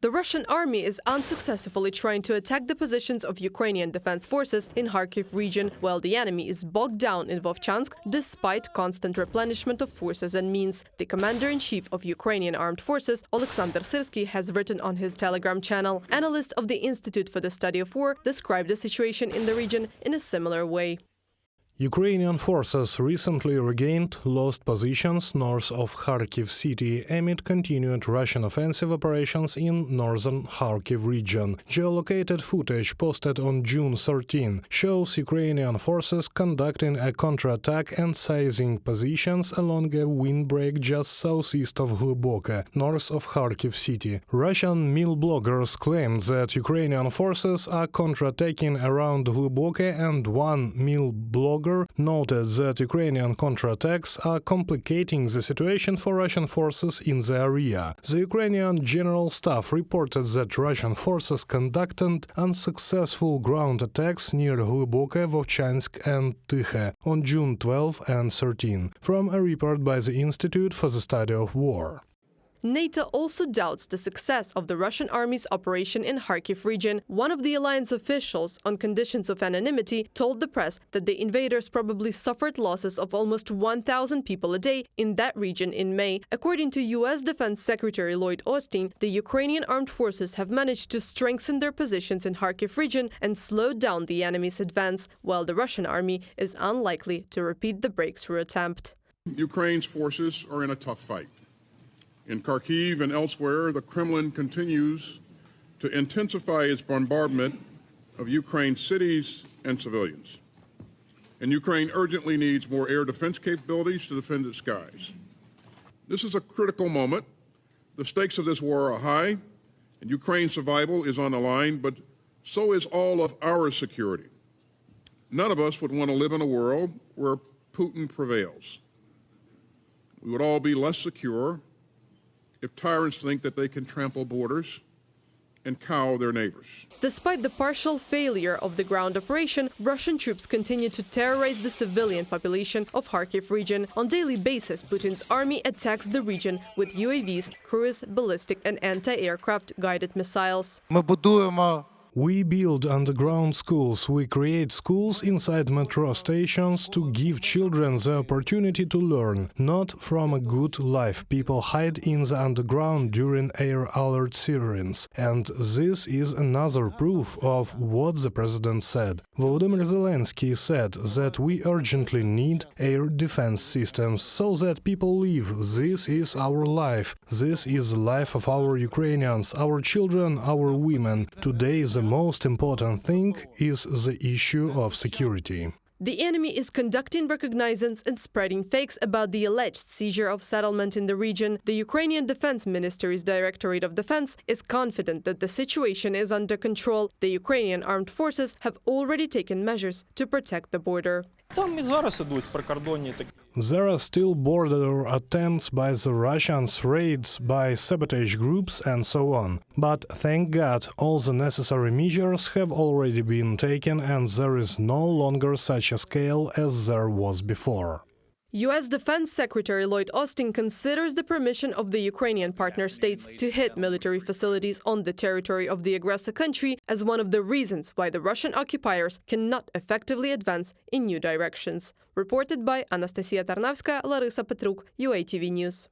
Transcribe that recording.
The Russian army is unsuccessfully trying to attack the positions of Ukrainian Defence Forces in Kharkiv region, while the enemy is bogged down in Vovchansk despite constant replenishment of forces and means. The commander-in-chief of Ukrainian Armed Forces, Oleksandr Syrsky, has written on his Telegram channel. Analysts of the Institute for the Study of War described the situation in the region in a similar way. Ukrainian forces recently regained lost positions north of Kharkiv city amid continued Russian offensive operations in northern Kharkiv region. Geolocated footage posted on June 13 shows Ukrainian forces conducting a counterattack and seizing positions along a windbreak just southeast of Glboke, north of Kharkiv city. Russian mil bloggers claimed that Ukrainian forces are counterattacking around Glboke, and one mil blogger noted that Ukrainian counterattacks are complicating the situation for Russian forces in the area. The Ukrainian General Staff reported that Russian forces conducted unsuccessful ground attacks near Glboke, Vovchansk and Tykhe on June 12 and 13, from a report by the Institute for the Study of War. NATO also doubts the success of the Russian army's operation in Kharkiv region. One of the alliance officials, on conditions of anonymity, told the press that the invaders probably suffered losses of almost 1,000 people a day in that region in May. According to U.S. Defense Secretary Lloyd, the Ukrainian armed forces have managed to strengthen their positions in Kharkiv region and slow down the enemy's advance, while the Russian army is unlikely to repeat the breakthrough attempt. Ukraine's forces are in a tough fight. In Kharkiv and elsewhere, the Kremlin continues to intensify its bombardment of Ukraine's cities and civilians. And Ukraine urgently needs more air defense capabilities to defend its skies. This is a critical moment. The stakes of this war are high, and Ukraine's survival is on the line, but so is all of our security. None of us would want to live in a world where Putin prevails. We would all be less secure if tyrants think that they can trample borders and cow their neighbors. Despite the partial failure of the ground operation, Russian troops continue to terrorize the civilian population of Kharkiv region. On daily basis, Putin's army attacks the region with UAVs, cruise, ballistic and anti-aircraft guided missiles. We build underground schools. We create schools inside metro stations to give children the opportunity to learn, not from a good life. People hide in the underground during air alert sirens. And this is another proof of what the president said. Volodymyr Zelensky said that we urgently need air defense systems so that people live. This is our life. This is the life of our Ukrainians, our children, our women. Today, the most important thing is the issue of security. The enemy is conducting reconnaissance and spreading fakes about the alleged seizure of settlement in the region. The Ukrainian Defence Ministry's Directorate of Defense is confident that the situation is under control. The Ukrainian armed forces have already taken measures to protect the border. There are still border attempts by the Russians, raids by sabotage groups and so on. But thank God, all the necessary measures have already been taken and there is no longer such a scale as there was before. U.S. Defense Secretary Lloyd considers the permission of the Ukrainian partner states to hit military facilities on the territory of the aggressor country as one of the reasons why the Russian occupiers cannot effectively advance in new directions. Reported by Anastasia Tarnavska, Larissa Petruk, UATV News.